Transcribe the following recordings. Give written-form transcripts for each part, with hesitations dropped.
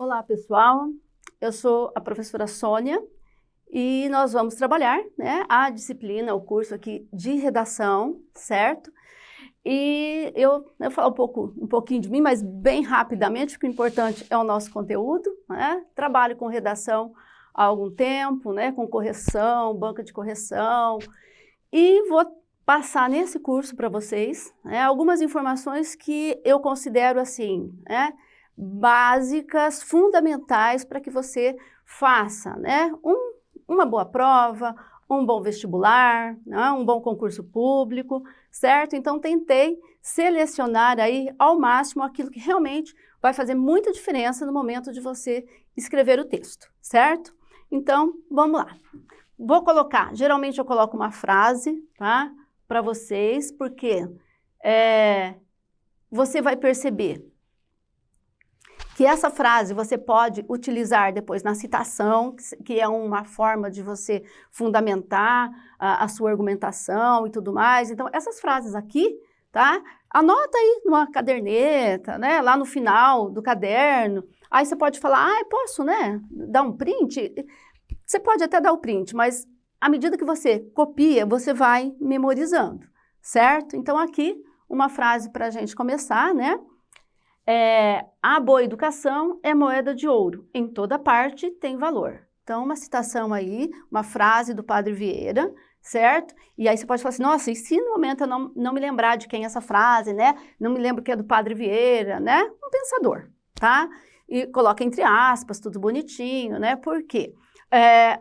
Olá, pessoal. Eu sou a professora Sônia e nós vamos trabalhar, né, a disciplina, o curso aqui de redação, certo? E eu falo um pouquinho de mim, mas bem rapidamente, porque o importante é o nosso conteúdo, né? Trabalho com redação há algum tempo, né, com correção, banca de correção, e vou passar nesse curso para vocês, né, algumas informações que eu considero assim, né, básicas, fundamentais para que você faça, né, uma boa prova, um bom vestibular, né, um bom concurso público, certo? Então tentei selecionar aí ao máximo aquilo que realmente vai fazer muita diferença no momento de você escrever o texto, certo? Então, vamos lá. Vou colocar, geralmente eu coloco uma frase, tá? Para vocês, porque você vai perceber que essa frase você pode utilizar depois na citação, que é uma forma de você fundamentar a sua argumentação e tudo mais. Então, essas frases aqui, tá? Anota aí numa caderneta, né? Lá no final do caderno. Aí você pode falar, posso, né? Dar um print? Você pode até dar o print, mas à medida que você copia, você vai memorizando, certo? Então, aqui, uma frase para a gente começar, né? A boa educação é moeda de ouro, em toda parte tem valor. Então, uma citação aí, uma frase do Padre Vieira, certo? E aí você pode falar assim, nossa, e se no momento eu não me lembrar de quem é essa frase, né? Não me lembro que é do Padre Vieira, né? Um pensador, tá? E coloca entre aspas, tudo bonitinho, né? Por quê?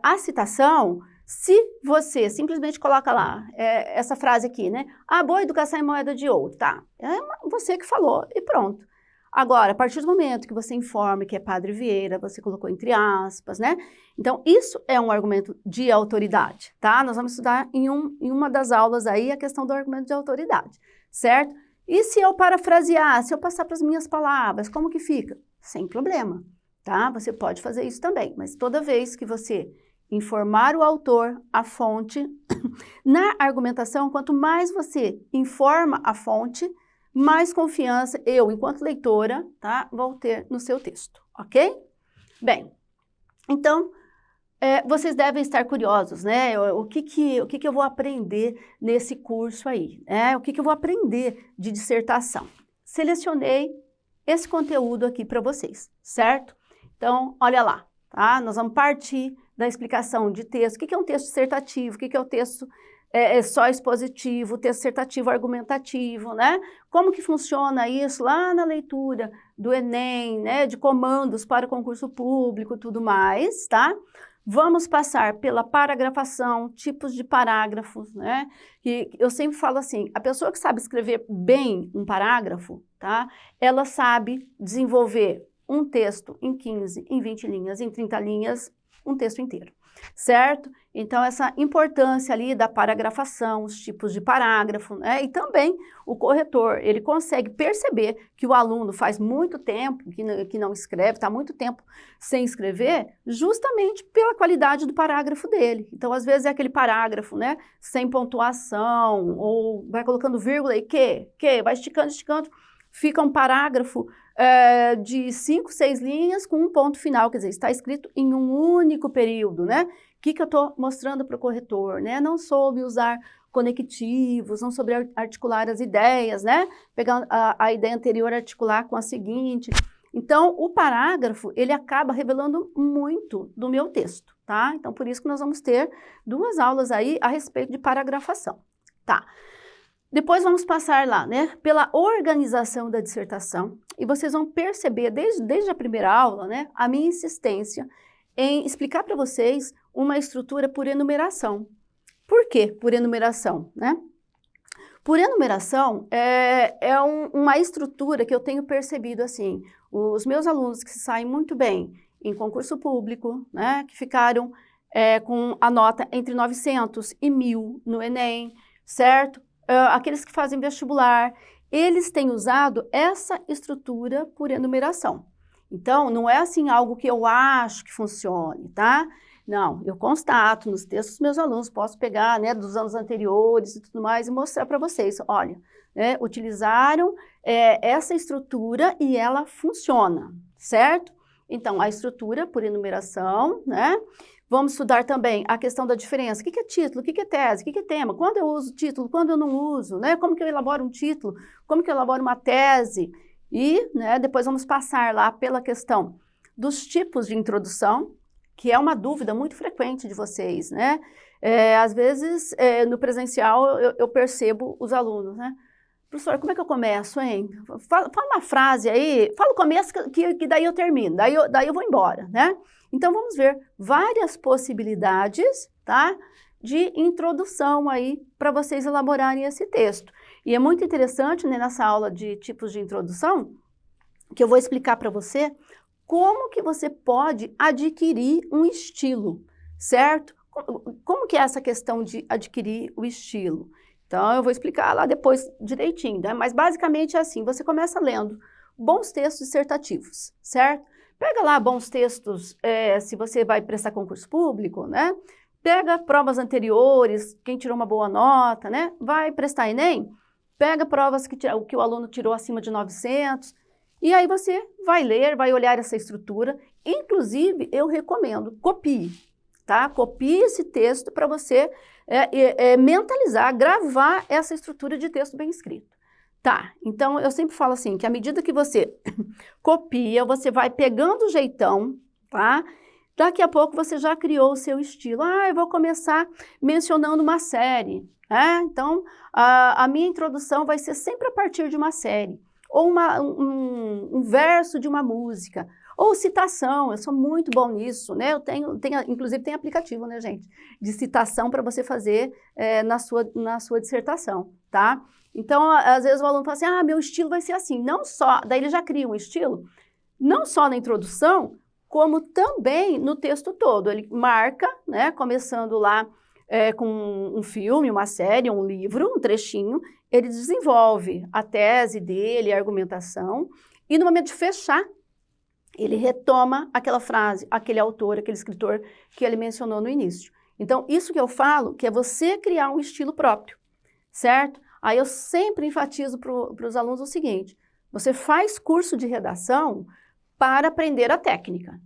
A citação, se você simplesmente coloca lá, essa frase aqui, né? A boa educação é moeda de ouro, tá? É você que falou e pronto. Agora, a partir do momento que você informa que é Padre Vieira, você colocou entre aspas, né? Então, isso é um argumento de autoridade, tá? Nós vamos estudar em uma das aulas aí a questão do argumento de autoridade, certo? E se eu parafrasear, se eu passar para as minhas palavras, como que fica? Sem problema, tá? Você pode fazer isso também, mas toda vez que você informar o autor, a fonte, na argumentação, quanto mais você informa a fonte, mais confiança eu, enquanto leitora, tá, vou ter no seu texto, ok? Bem, então, vocês devem estar curiosos, né? O que eu vou aprender nesse curso aí, né? O que eu vou aprender de dissertação? Selecionei esse conteúdo aqui para vocês, certo? Então, olha lá, tá? Nós vamos partir da explicação de texto. O que é um texto dissertativo? O que é o texto só expositivo, texto dissertativo argumentativo, né? Como que funciona isso lá na leitura do Enem, né? De comandos para o concurso público e tudo mais, tá? Vamos passar pela paragrafação, tipos de parágrafos, né? E eu sempre falo assim, a pessoa que sabe escrever bem um parágrafo, tá? Ela sabe desenvolver um texto em 15, em 20 linhas, em 30 linhas, um texto inteiro, certo? Então, essa importância ali da paragrafação, os tipos de parágrafo, né? E também o corretor, ele consegue perceber que o aluno faz muito tempo que não escreve, está muito tempo sem escrever, justamente pela qualidade do parágrafo dele. Então, às vezes é aquele parágrafo, né? Sem pontuação, ou vai colocando vírgula e vai esticando, fica um parágrafo de 5, 6 linhas com um ponto final, quer dizer, está escrito em um único período, né? O que eu estou mostrando para o corretor, né? Não soube usar conectivos, não soube articular as ideias, né? Pegar a ideia anterior, articular com a seguinte. Então, o parágrafo, ele acaba revelando muito do meu texto, tá? Então, por isso que nós vamos ter 2 aulas aí a respeito de paragrafação, tá? Depois vamos passar lá, né, pela organização da dissertação, e vocês vão perceber desde a primeira aula, né, a minha insistência em explicar para vocês uma estrutura por enumeração. Por quê por enumeração, né? Por enumeração uma estrutura que eu tenho percebido assim, os meus alunos que saem muito bem em concurso público, né, que ficaram com a nota entre 900 e 1000 no Enem, certo? Aqueles que fazem vestibular, eles têm usado essa estrutura por enumeração. Então, não é assim algo que eu acho que funcione, tá? Não, eu constato nos textos dos meus alunos, posso pegar, né, dos anos anteriores e tudo mais e mostrar para vocês, olha, né, utilizaram essa estrutura e ela funciona, certo? Então, a estrutura por enumeração, né? Vamos estudar também a questão da diferença. O que é título? O que é tese? O que é tema? Quando eu uso título? Quando eu não uso? Né? Como que eu elaboro um título? Como que eu elaboro uma tese? E, né, depois vamos passar lá pela questão dos tipos de introdução, que é uma dúvida muito frequente de vocês, né? Às vezes, no presencial, eu percebo os alunos, né? Professor, como é que eu começo, hein? Fala uma frase aí, fala o começo que daí eu termino, daí eu vou embora, né? Então, vamos ver várias possibilidades, tá? De introdução aí para vocês elaborarem esse texto. E é muito interessante, né, nessa aula de tipos de introdução, que eu vou explicar para você como que você pode adquirir um estilo, certo? Como que é essa questão de adquirir o estilo? Então, eu vou explicar lá depois direitinho, né? Mas basicamente é assim, você começa lendo bons textos dissertativos, certo? Pega lá bons textos, se você vai prestar concurso público, né? Pega provas anteriores, quem tirou uma boa nota, né? Vai prestar Enem, pega provas que o aluno tirou acima de 900, e aí você vai ler, vai olhar essa estrutura. Inclusive, eu recomendo, copie, tá? Copie esse texto para você mentalizar, gravar essa estrutura de texto bem escrito. Tá, então eu sempre falo assim, que à medida que você copia, você vai pegando o jeitão, tá? Daqui a pouco você já criou o seu estilo. Ah, eu vou começar mencionando uma série, né? Então, a minha introdução vai ser sempre a partir de uma série, ou um verso de uma música, ou citação. Eu sou muito bom nisso, né? Inclusive tem aplicativo, né, gente? De citação para você fazer na sua dissertação, tá? Então, às vezes o aluno fala assim, ah, meu estilo vai ser assim. Não só, daí ele já cria um estilo, não só na introdução, como também no texto todo. Ele marca, né, começando lá com um filme, uma série, um livro, um trechinho, ele desenvolve a tese dele, a argumentação, e no momento de fechar, ele retoma aquela frase, aquele autor, aquele escritor que ele mencionou no início. Então, isso que eu falo, que é você criar um estilo próprio, certo? Aí eu sempre enfatizo para os alunos o seguinte, você faz curso de redação para aprender a técnica,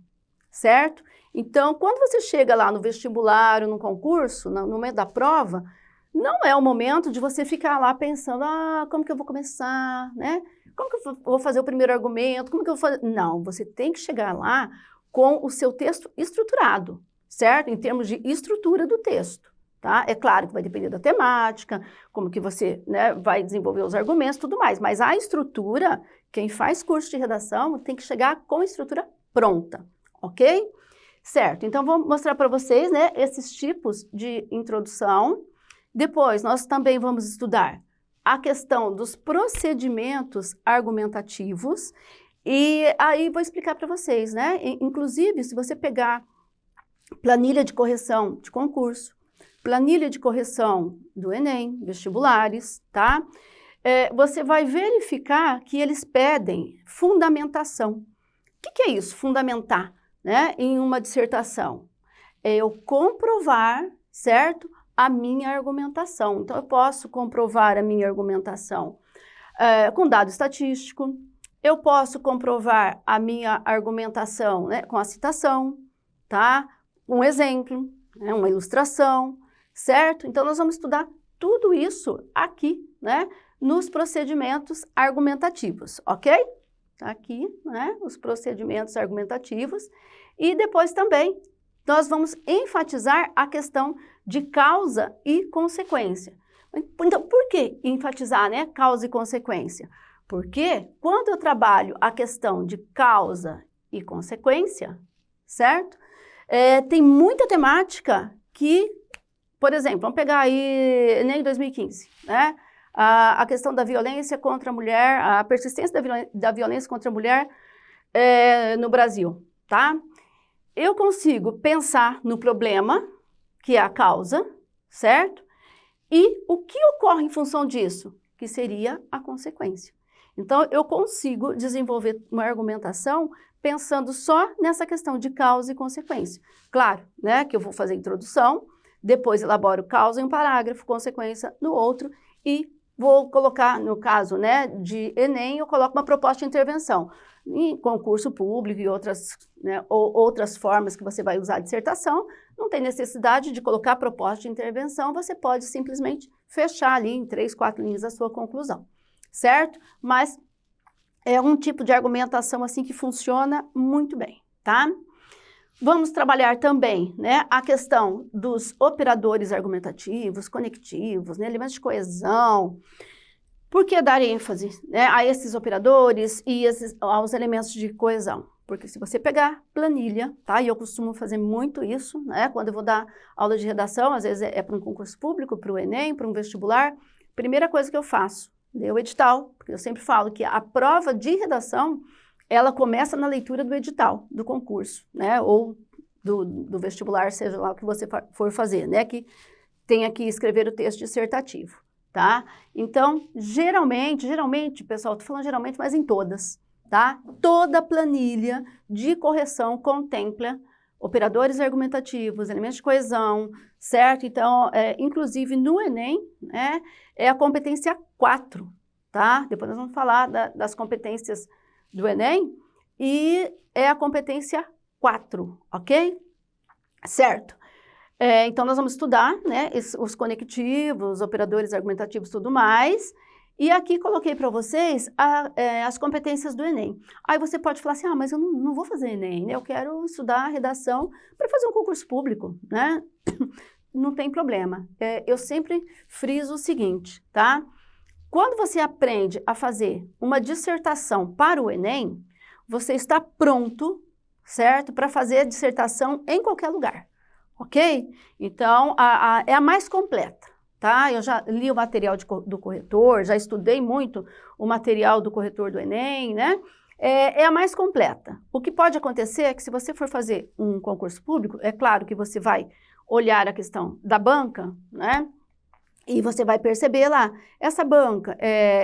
certo? Então, quando você chega lá no vestibular ou no concurso, no momento da prova, não é o momento de você ficar lá pensando, ah, como que eu vou começar, né? Como que eu vou fazer o primeiro argumento? Como que eu vou fazer? Não, você tem que chegar lá com o seu texto estruturado, certo? Em termos de estrutura do texto, tá? É claro que vai depender da temática, como que você, né, vai desenvolver os argumentos e tudo mais, mas a estrutura, quem faz curso de redação tem que chegar com a estrutura pronta, ok? Certo, então vou mostrar para vocês, né, esses tipos de introdução. Depois, nós também vamos estudar a questão dos procedimentos argumentativos, e aí vou explicar para vocês, né? Inclusive, se você pegar planilha de correção de concurso, planilha de correção do Enem, vestibulares, tá? Você vai verificar que eles pedem fundamentação. O que é isso, fundamentar, né, em uma dissertação? É eu comprovar, certo? A minha argumentação. Então, eu posso comprovar a minha argumentação com dado estatístico, eu posso comprovar a minha argumentação, né, com a citação, tá? Um exemplo, né, uma ilustração, certo? Então, nós vamos estudar tudo isso aqui, né, nos procedimentos argumentativos, ok? Tá aqui, né, os procedimentos argumentativos. E depois também nós vamos enfatizar a questão de causa e consequência. Então, por que enfatizar, né, causa e consequência? Porque quando eu trabalho a questão de causa e consequência, certo? Tem muita temática que, por exemplo, vamos pegar aí Enem 2015, né? A questão da violência contra a mulher, a persistência da violência contra a mulher no Brasil, tá? Eu consigo pensar no problema, que é a causa, certo? E o que ocorre em função disso? Que seria a consequência. Então, eu consigo desenvolver uma argumentação pensando só nessa questão de causa e consequência. Claro, né, que eu vou fazer a introdução, depois elaboro causa em um parágrafo, consequência no outro, e vou colocar, no caso, né, de Enem, eu coloco uma proposta de intervenção. Em concurso público e outras, né, outras formas que você vai usar a dissertação, não tem necessidade de colocar proposta de intervenção, você pode simplesmente fechar ali em 3, 4 linhas a sua conclusão, certo? Mas é um tipo de argumentação assim que funciona muito bem, tá? Vamos trabalhar também, né, a questão dos operadores argumentativos, conectivos, né, elementos de coesão. Por que dar ênfase, né, a esses operadores e aos elementos de coesão? Porque se você pegar planilha, tá, e eu costumo fazer muito isso, né, quando eu vou dar aula de redação, às vezes é para um concurso público, para o Enem, para um vestibular, primeira coisa que eu faço, ler o edital, porque eu sempre falo que a prova de redação, ela começa na leitura do edital do concurso, né, ou do vestibular, seja lá o que você for fazer, né, que tenha que escrever o texto dissertativo. Tá? Então, geralmente, pessoal, estou falando geralmente, mas em todas, tá? Toda planilha de correção contempla operadores argumentativos, elementos de coesão, certo? Então, inclusive no Enem, né, é a competência 4, tá? Depois nós vamos falar das competências do Enem, e é a competência 4, ok? Certo? Então, nós vamos estudar, né, os conectivos, operadores argumentativos e tudo mais. E aqui coloquei para vocês as competências do Enem. Aí você pode falar assim, mas eu não vou fazer Enem, né? Eu quero estudar redação para fazer um concurso público, né? Não tem problema. Eu sempre friso o seguinte, tá? Quando você aprende a fazer uma dissertação para o Enem, você está pronto, certo? Para fazer a dissertação em qualquer lugar. Ok? Então, é a mais completa, tá? Eu já li o material do corretor, já estudei muito o material do corretor do Enem, né? É a mais completa. O que pode acontecer é que se você for fazer um concurso público, é claro que você vai olhar a questão da banca, né? E você vai perceber lá, essa banca,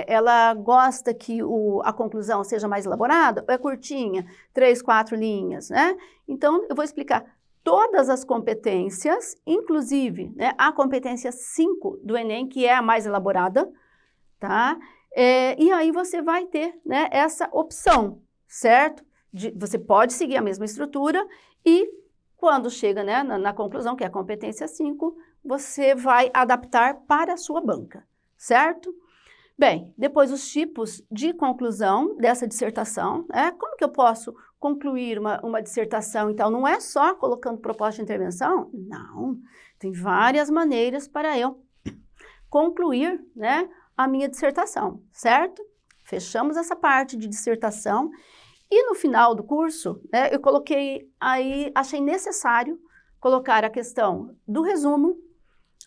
ela gosta que a conclusão seja mais elaborada, ou é curtinha, 3, 4 linhas, né? Então, eu vou explicar todas as competências, inclusive, né, a competência 5 do Enem, que é a mais elaborada, tá? E aí você vai ter, né, essa opção, certo? Você pode seguir a mesma estrutura e quando chega, né, na conclusão, que é a competência 5, você vai adaptar para a sua banca, certo? Bem, depois os tipos de conclusão dessa dissertação, né? Como que eu posso concluir uma dissertação? Então, não é só colocando proposta de intervenção? Não, tem várias maneiras para eu concluir, né, a minha dissertação, certo? Fechamos essa parte de dissertação e no final do curso, né, eu coloquei aí, achei necessário colocar a questão do resumo,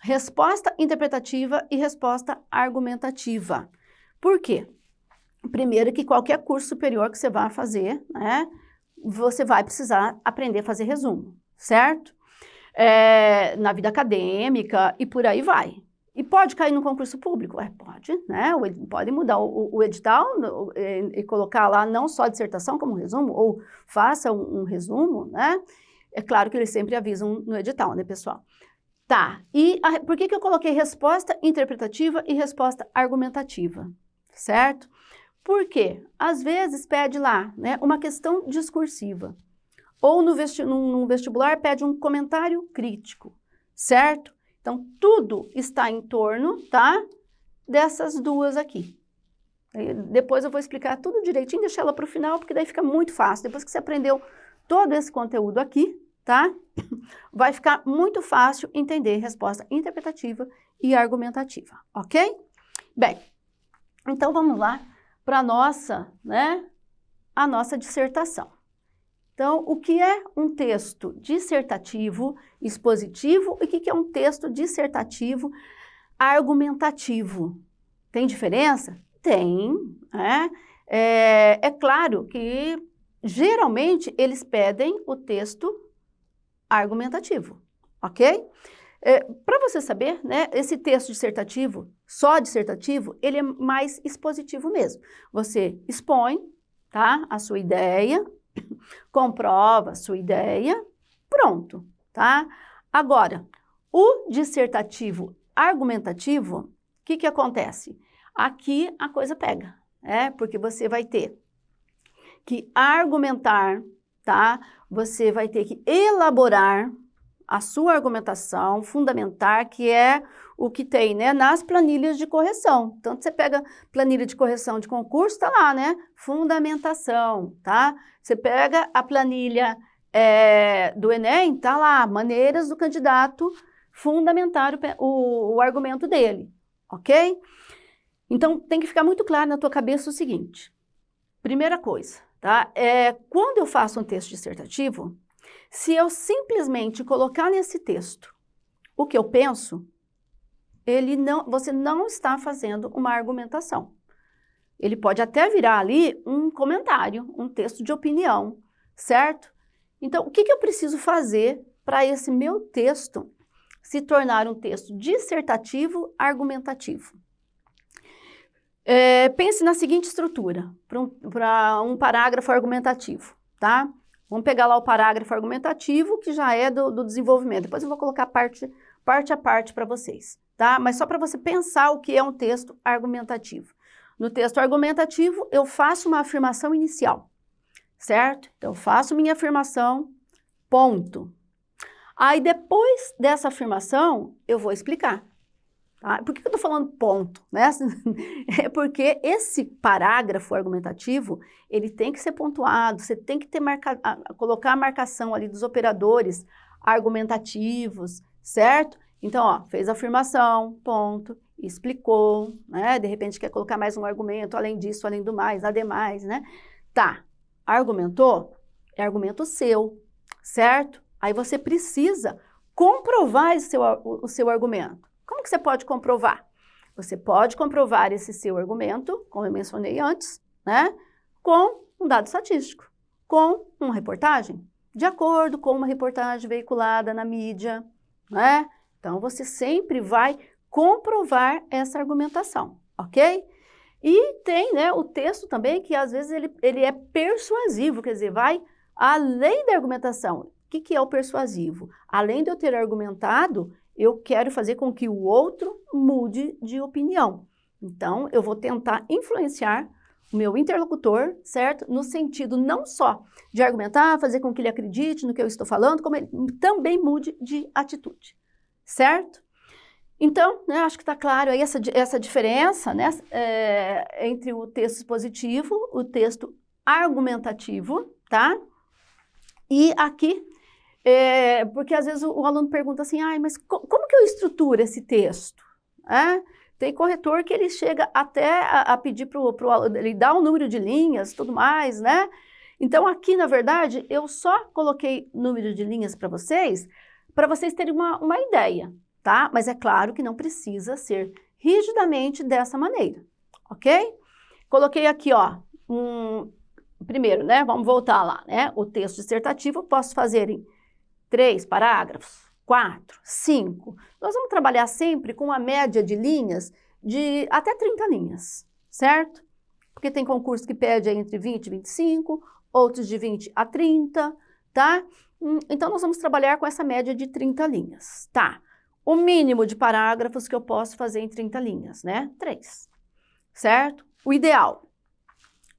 resposta interpretativa e resposta argumentativa. Por quê? Primeiro que qualquer curso superior que você vá fazer, né, você vai precisar aprender a fazer resumo, certo? Na vida acadêmica e por aí vai. E pode cair no concurso público? Pode, né? Pode mudar o edital e colocar lá não só a dissertação como resumo, ou faça um resumo, né? É claro que eles sempre avisam no edital, né, pessoal? Tá, e por que eu coloquei resposta interpretativa e resposta argumentativa, certo? Porque, às vezes, pede lá, né, uma questão discursiva, ou num vestibular pede um comentário crítico, certo? Então, tudo está em torno, tá, dessas duas aqui. Depois eu vou explicar tudo direitinho, deixar ela para o final, porque daí fica muito fácil. Depois que você aprendeu todo esse conteúdo aqui, tá? Vai ficar muito fácil entender resposta interpretativa e argumentativa, ok? Bem, então vamos lá para a nossa dissertação. Então, o que é um texto dissertativo expositivo e o que é um texto dissertativo argumentativo? Tem diferença? Tem, né? É claro que, geralmente, eles pedem o texto argumentativo, ok? Para você saber, né, esse texto dissertativo, só dissertativo, ele é mais expositivo mesmo. Você expõe, tá, a sua ideia, comprova a sua ideia, pronto, tá? Agora, o dissertativo argumentativo, o que acontece? aqui a coisa pega, porque você vai ter que argumentar, tá? Você vai ter que elaborar a sua argumentação, fundamentar, que é o que tem, né, nas planilhas de correção. Então, você pega planilha de correção de concurso, tá lá, né? Fundamentação, tá? Você pega a planilha do Enem, tá lá, maneiras do candidato fundamentar o argumento dele, ok? Então, tem que ficar muito claro na tua cabeça o seguinte. Primeira coisa, tá? Quando eu faço um texto dissertativo, se eu simplesmente colocar nesse texto o que eu penso, você não está fazendo uma argumentação. Ele pode até virar ali um comentário, um texto de opinião, certo? Então, o que eu preciso fazer para esse meu texto se tornar um texto dissertativo argumentativo? Pense na seguinte estrutura, para um parágrafo argumentativo, tá? Vamos pegar lá o parágrafo argumentativo, que já é do desenvolvimento. Depois eu vou colocar parte a parte para vocês, tá? Mas só para você pensar o que é um texto argumentativo. No texto argumentativo, eu faço uma afirmação inicial, certo? Então, eu faço minha afirmação, ponto. Aí, depois dessa afirmação, eu vou explicar. Tá? Por que eu estou falando ponto, né? É porque esse parágrafo argumentativo, ele tem que ser pontuado, você tem que colocar a marcação ali dos operadores argumentativos, certo? Então, ó, fez a afirmação, ponto, explicou, né? De repente quer colocar mais um argumento, além disso, além do mais, ademais, né? Tá, argumentou? É argumento seu, certo? Aí você precisa comprovar o seu argumento. Como que você pode comprovar? Você pode comprovar esse seu argumento, como eu mencionei antes, né, com um dado estatístico, com uma reportagem, de acordo com uma reportagem veiculada na mídia, né? Então, você sempre vai comprovar essa argumentação, ok? E tem, né, o texto também, que às vezes ele é persuasivo, quer dizer, vai além da argumentação. O que é o persuasivo? Além de eu ter argumentado, eu quero fazer com que o outro mude de opinião. Então, eu vou tentar influenciar o meu interlocutor, certo? No sentido não só de argumentar, fazer com que ele acredite no que eu estou falando, como ele também mude de atitude, certo? Então, né, acho que está claro aí essa diferença, né, entre o texto expositivo, o texto argumentativo, tá? E aqui, porque às vezes o aluno pergunta assim, mas como que eu estruturo esse texto? Tem corretor que ele chega até a pedir para o aluno, ele dá um número de linhas, tudo mais, né? Então aqui, na verdade, eu só coloquei número de linhas para vocês terem uma ideia, tá? Mas é claro que não precisa ser rigidamente dessa maneira, ok? Coloquei aqui, ó, primeiro, né? Vamos voltar lá, né? O texto dissertativo eu posso fazer em 3 parágrafos, 4, 5. Nós vamos trabalhar sempre com uma média de linhas de até 30 linhas, certo? Porque tem concurso que pede aí entre 20 e 25, outros de 20 a 30, tá? Então, nós vamos trabalhar com essa média de 30 linhas, tá? O mínimo de parágrafos que eu posso fazer em 30 linhas, né? 3, certo? O ideal,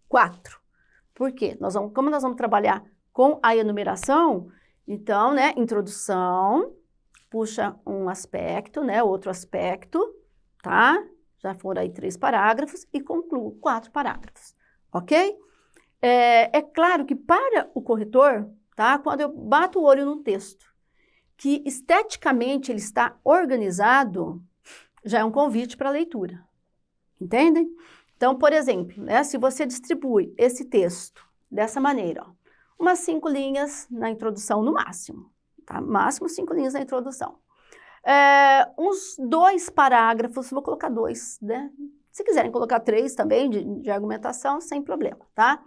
4. Por quê? Como nós vamos trabalhar com a enumeração, então, né, introdução, puxa um aspecto, né, outro aspecto, tá? Já foram aí 3 parágrafos e concluo 4 parágrafos, ok? É claro que para o corretor, tá, quando eu bato o olho num texto, que esteticamente ele está organizado, já é um convite para a leitura, entendem? Então, por exemplo, né, se você distribui esse texto dessa maneira, ó, umas 5 linhas na introdução no máximo, tá? Máximo 5 linhas na introdução. Uns 2 parágrafos, vou colocar 2, né? Se quiserem colocar 3 também de argumentação, sem problema, tá?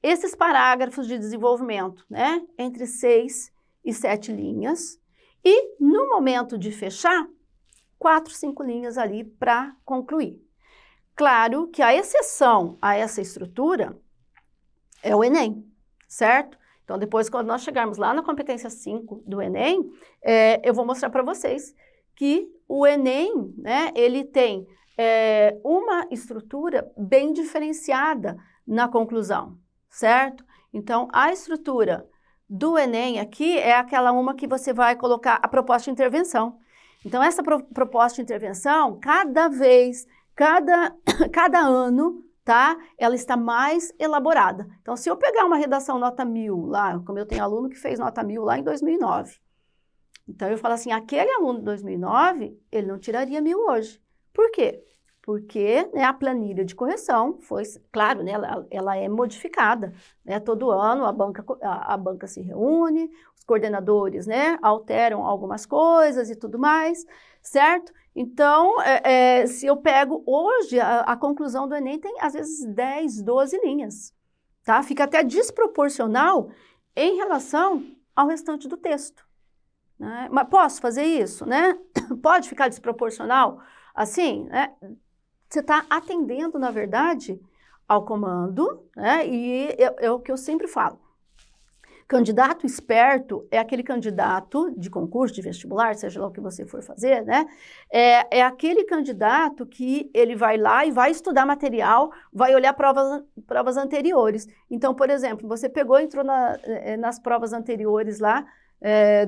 Esses parágrafos de desenvolvimento, né? Entre 6 e 7 linhas. E no momento de fechar, 4, 5 linhas ali para concluir. Claro que a exceção a essa estrutura é o Enem, certo? Então, depois, quando nós chegarmos lá na competência 5 do Enem, eu vou mostrar para vocês que o Enem, né, ele tem uma estrutura bem diferenciada na conclusão, certo? Então, a estrutura do Enem aqui é aquela uma que você vai colocar a proposta de intervenção. Então, essa proposta de intervenção, cada ano, tá? Ela está mais elaborada. Então, se eu pegar uma redação nota 1000 lá, como eu tenho aluno que fez nota 1000 lá em 2009, então eu falo assim, aquele aluno de 2009, ele não tiraria 1000 hoje. Por quê? Porque, né, a planilha de correção foi, claro, né, ela é modificada, né, todo ano a banca se reúne, os coordenadores, né, alteram algumas coisas e tudo mais, certo? Então, se eu pego hoje, a conclusão do Enem tem, às vezes, 10, 12 linhas, tá? Fica até desproporcional em relação ao restante do texto, né? Mas posso fazer isso, né? Pode ficar desproporcional assim, né? Você está atendendo, na verdade, ao comando, né? E é o que eu sempre falo. Candidato esperto é aquele candidato de concurso, de vestibular, seja lá o que você for fazer, né? É aquele candidato que ele vai lá e vai estudar material, vai olhar provas anteriores. Então, por exemplo, você pegou e entrou nas provas anteriores lá,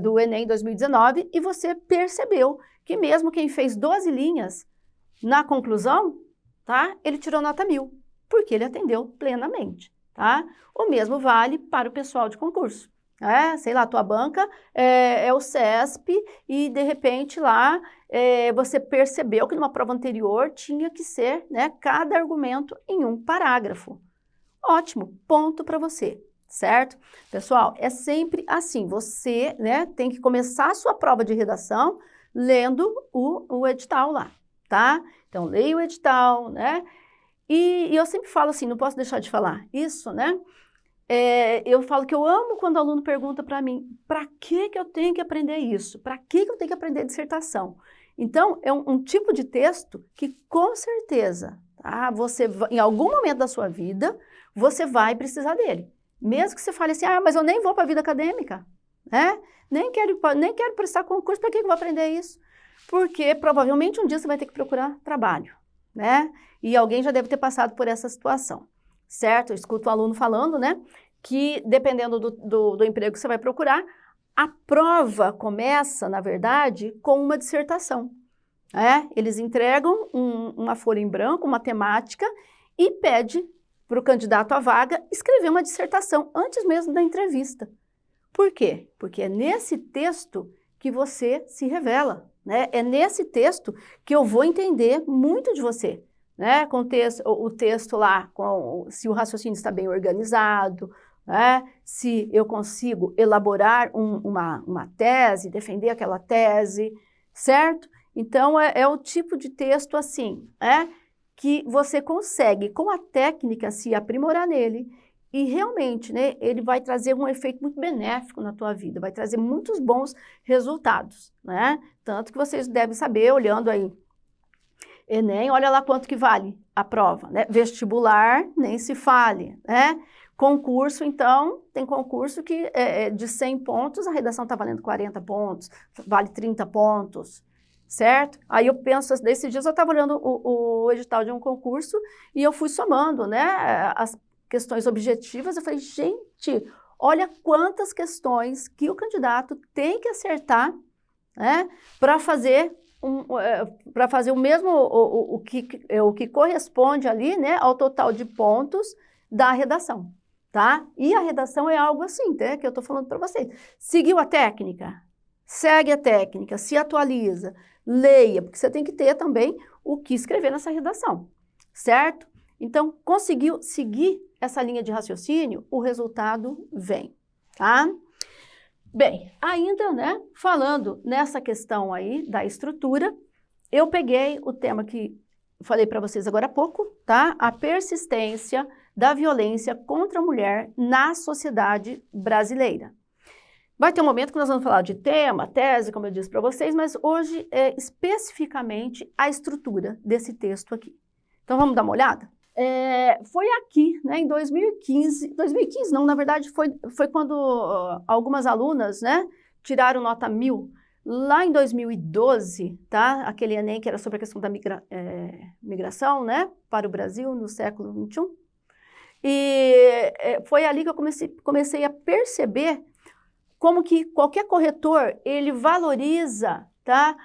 do Enem 2019, e você percebeu que mesmo quem fez 12 linhas na conclusão, tá? Ele tirou nota 1000, porque ele atendeu plenamente, tá? O mesmo vale para o pessoal de concurso, né? Sei lá, a tua banca é o CESP e, de repente, lá você percebeu que numa prova anterior tinha que ser, né, cada argumento em um parágrafo. Ótimo, ponto para você, certo? Pessoal, é sempre assim, você, né, tem que começar a sua prova de redação lendo o edital lá, tá? Então, leia o edital, né? E eu sempre falo assim, não posso deixar de falar isso, né? Eu falo que eu amo quando o aluno pergunta para mim, para que eu tenho que aprender isso? Para que eu tenho que aprender dissertação? Então, é um tipo de texto que, com certeza, tá? Você, em algum momento da sua vida, você vai precisar dele. Mesmo que você fale assim, mas eu nem vou para a vida acadêmica, né? Nem quero prestar concurso, para que eu vou aprender isso? Porque provavelmente um dia você vai ter que procurar trabalho, né? E alguém já deve ter passado por essa situação, certo? Eu escuto o aluno falando, né, que dependendo do emprego que você vai procurar, a prova começa, na verdade, com uma dissertação, né? Eles entregam uma folha em branco, uma temática, e pede para o candidato à vaga escrever uma dissertação antes mesmo da entrevista. Por quê? Porque é nesse texto que você se revela, né? É nesse texto que eu vou entender muito de você, né? Com o texto lá, se o raciocínio está bem organizado, né? Se eu consigo elaborar uma tese, defender aquela tese, certo? Então, é o tipo de texto assim, que você consegue, com a técnica, se aprimorar nele. E realmente, né, ele vai trazer um efeito muito benéfico na tua vida, vai trazer muitos bons resultados, né? Tanto que vocês devem saber, olhando aí, Enem, olha lá quanto que vale a prova, né? Vestibular, nem se fale, né? Concurso, então, tem concurso que de 100 pontos, a redação está valendo 40 pontos, vale 30 pontos, certo? Aí eu penso, desses dias eu estava olhando o edital de um concurso e eu fui somando, né, as questões objetivas, eu falei, gente, olha quantas questões que o candidato tem que acertar, né, para fazer o mesmo, o que corresponde ali, né, ao total de pontos da redação, tá? E a redação é algo assim, né, que eu estou falando para vocês. Seguiu a técnica? Segue a técnica, se atualiza, leia, porque você tem que ter também o que escrever nessa redação, certo? Então, conseguiu seguir essa linha de raciocínio, o resultado vem, tá? Bem, ainda, né, falando nessa questão aí da estrutura, eu peguei o tema que falei para vocês agora há pouco, tá? A persistência da violência contra a mulher na sociedade brasileira. Vai ter um momento que nós vamos falar de tema, tese, como eu disse para vocês, mas hoje é especificamente a estrutura desse texto aqui. Então, vamos dar uma olhada? Foi aqui, né, em 2015 não, na verdade foi quando algumas alunas, né, tiraram nota 1000 lá em 2012, tá? Aquele Enem que era sobre a questão da migração, né? Para o Brasil no século XXI. E foi ali que eu comecei a perceber como que qualquer corretor, ele valoriza, tá?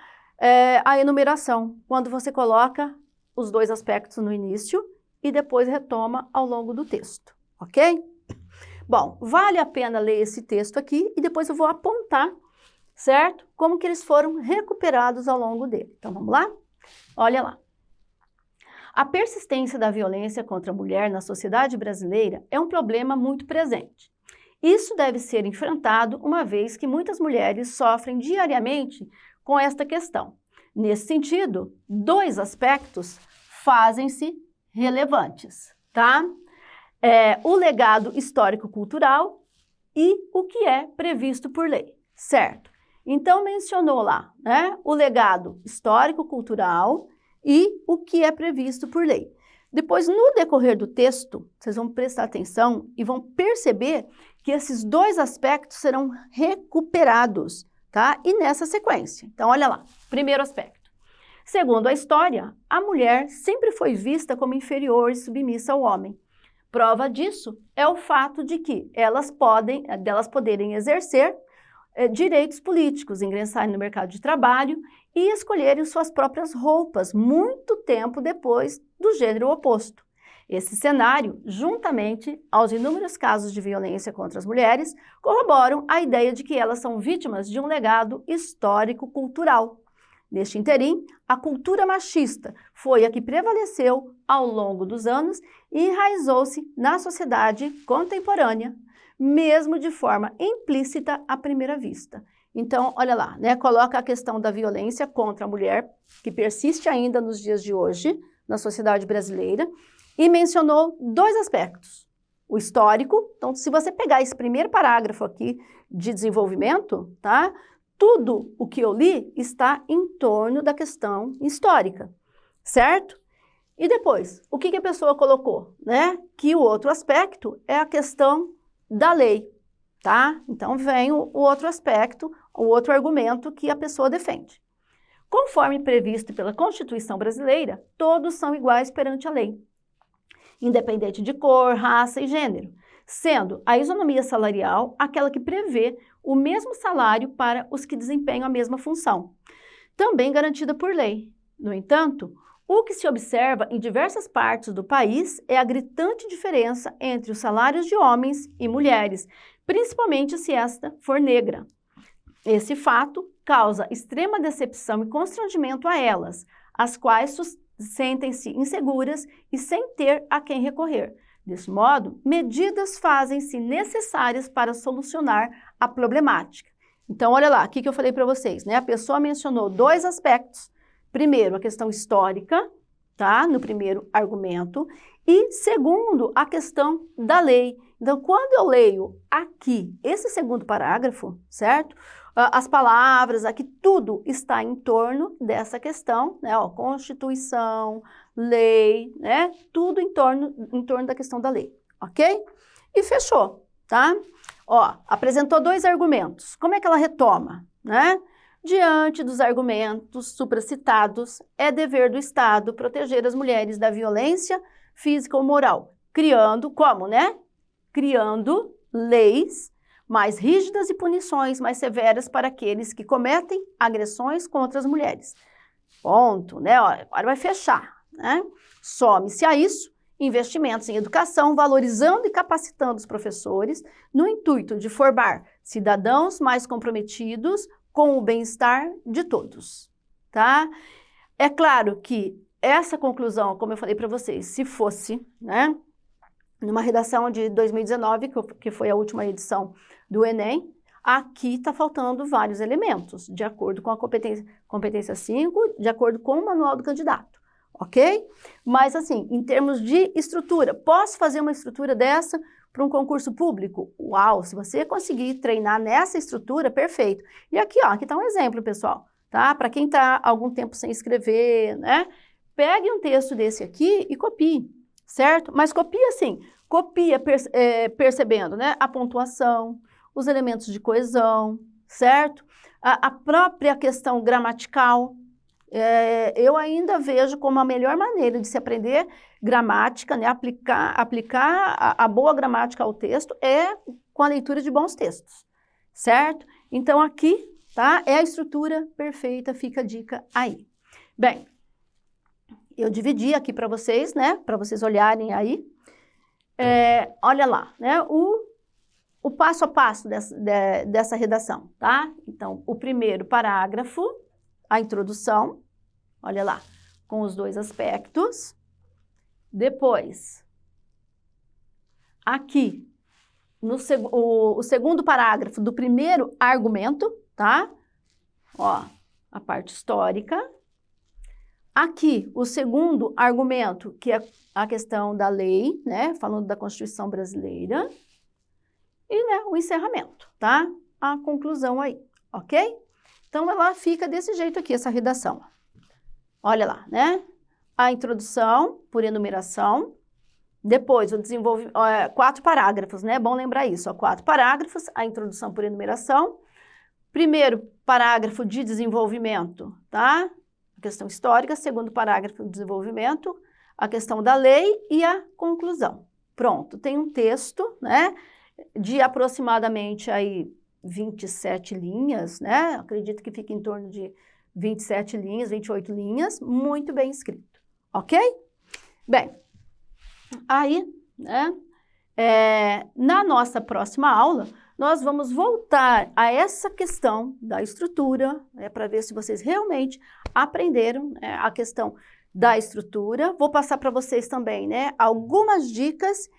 A enumeração, quando você coloca os dois aspectos no início e depois retoma ao longo do texto, ok? Bom, vale a pena ler esse texto aqui e depois eu vou apontar, certo? Como que eles foram recuperados ao longo dele. Então, vamos lá? Olha lá. A persistência da violência contra a mulher na sociedade brasileira é um problema muito presente. Isso deve ser enfrentado uma vez que muitas mulheres sofrem diariamente com esta questão. Nesse sentido, dois aspectos fazem-se relevantes, tá? O legado histórico-cultural e o que é previsto por lei, certo? Então, mencionou lá, né, o legado histórico-cultural e o que é previsto por lei. Depois, no decorrer do texto, vocês vão prestar atenção e vão perceber que esses dois aspectos serão recuperados, tá? E nessa sequência. Então, olha lá, primeiro aspecto. Segundo a história, a mulher sempre foi vista como inferior e submissa ao homem. Prova disso é o fato de que delas poderem exercer direitos políticos, ingressarem no mercado de trabalho e escolherem suas próprias roupas muito tempo depois do gênero oposto. Esse cenário, juntamente aos inúmeros casos de violência contra as mulheres, corroboram a ideia de que elas são vítimas de um legado histórico-cultural. Neste interim, a cultura machista foi a que prevaleceu ao longo dos anos e enraizou-se na sociedade contemporânea, mesmo de forma implícita à primeira vista. Então, olha lá, né, coloca a questão da violência contra a mulher, que persiste ainda nos dias de hoje, na sociedade brasileira, e mencionou dois aspectos. O histórico, então, se você pegar esse primeiro parágrafo aqui de desenvolvimento, tá? Tudo o que eu li está em torno da questão histórica, certo? E depois, o que a pessoa colocou, né? Que o outro aspecto é a questão da lei, tá? Então, vem o outro aspecto, o outro argumento que a pessoa defende. Conforme previsto pela Constituição brasileira, todos são iguais perante a lei, independente de cor, raça e gênero, sendo a isonomia salarial aquela que prevê o mesmo salário para os que desempenham a mesma função, também garantida por lei. No entanto, o que se observa em diversas partes do país é a gritante diferença entre os salários de homens e mulheres, principalmente se esta for negra. Esse fato causa extrema decepção e constrangimento a elas, as quais sentem-se inseguras e sem ter a quem recorrer. Desse modo, medidas fazem-se necessárias para solucionar a problemática. Então, olha lá, o que eu falei para vocês, né? A pessoa mencionou dois aspectos. Primeiro, a questão histórica, tá? No primeiro argumento. E segundo, a questão da lei. Então, quando eu leio aqui esse segundo parágrafo, certo? As palavras aqui, tudo está em torno dessa questão, né? Ó, Constituição, lei, né? Tudo em torno da questão da lei, ok? E fechou, tá? Ó, apresentou dois argumentos. Como é que ela retoma, né? Diante dos argumentos supracitados, é dever do Estado proteger as mulheres da violência física ou moral, criando, como, né? Criando leis mais rígidas e punições mais severas para aqueles que cometem agressões contra as mulheres. Ponto, né? Ó, agora vai fechar, né? Some-se a isso investimentos em educação, valorizando e capacitando os professores, no intuito de formar cidadãos mais comprometidos com o bem-estar de todos, tá? É claro que essa conclusão, como eu falei para vocês, se fosse, né, numa redação de 2019, que foi a última edição do Enem, aqui está faltando vários elementos, de acordo com a competência 5, de acordo com o manual do candidato, ok? Mas, assim, em termos de estrutura, posso fazer uma estrutura dessa para um concurso público? Uau, se você conseguir treinar nessa estrutura, perfeito. E aqui, ó, aqui está um exemplo, pessoal, tá? Para quem está algum tempo sem escrever, né? Pegue um texto desse aqui e copie, certo? Mas copia assim, copia percebendo, né? A pontuação, os elementos de coesão, certo? A própria questão gramatical, eu ainda vejo como a melhor maneira de se aprender gramática, né, aplicar a boa gramática ao texto é com a leitura de bons textos, certo? Então, aqui, tá? É a estrutura perfeita, fica a dica aí. Bem, eu dividi aqui para vocês, né, para vocês olharem aí. Olha lá, né, o passo a passo dessa redação, tá? Então, o primeiro parágrafo, a introdução, olha lá, com os dois aspectos. Depois, aqui, o segundo parágrafo do primeiro argumento, tá? Ó, a parte histórica. Aqui, o segundo argumento, que é a questão da lei, né? Falando da Constituição brasileira. E, né, o encerramento, tá? A conclusão aí, ok? Então, ela fica desse jeito aqui, essa redação. Olha lá, né? A introdução por enumeração. Depois, o desenvolvimento, 4 parágrafos, né? É bom lembrar isso, ó, 4 parágrafos, a introdução por enumeração. Primeiro parágrafo de desenvolvimento, tá? A questão histórica. Segundo parágrafo de desenvolvimento, a questão da lei e a conclusão. Pronto, tem um texto, né? De aproximadamente aí 27 linhas, né? Acredito que fica em torno de 27 linhas, 28 linhas, muito bem escrito, ok? Bem, aí, né? Na nossa próxima aula, nós vamos voltar a essa questão da estrutura, né, para ver se vocês realmente aprenderam, né, a questão da estrutura. Vou passar para vocês também, né, algumas dicas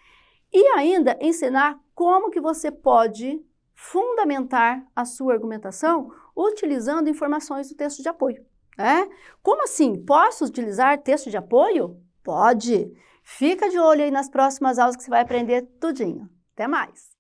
e ainda ensinar como que você pode fundamentar a sua argumentação utilizando informações do texto de apoio, né? Como assim? Posso utilizar texto de apoio? Pode! Fica de olho aí nas próximas aulas que você vai aprender tudinho. Até mais!